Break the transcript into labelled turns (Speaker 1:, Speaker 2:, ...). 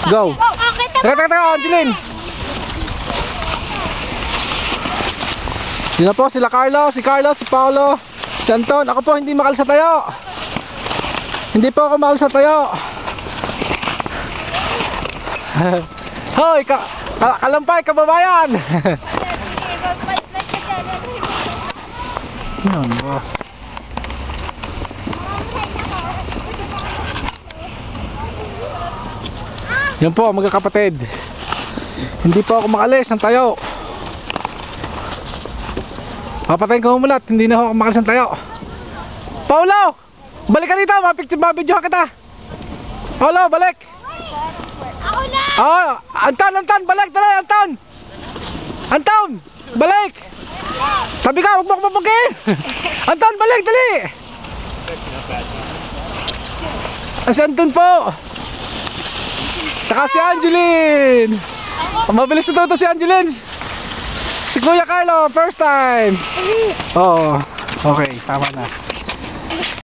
Speaker 1: Go. Teka, Angeline. Yun na po, sila Carlo, si Paolo, si Anton. Ako po hindi makal sa tayo. Hindi po ako makal sa tayo. Hoy, kalampay, kababayan. Yan ba? Yan po, magkakapatid. Hindi po ako makalis ng tayo. Papatayin ko umulat, hindi na ako makalis ng tayo. Paulo! Balik ka dito, mapicture-videohan kita. Paulo, balik!
Speaker 2: Ako na!
Speaker 1: Oh, Anton, balik, dali, Anton! Anton, balik! Sabi ka, huwag mo kumapagin! Anton, balik, dali! Si Anton po! Tsaka si Angeline! Mabilis na to si Angeline! Si Kuya Carlo, first time! Oo, okay, tama na.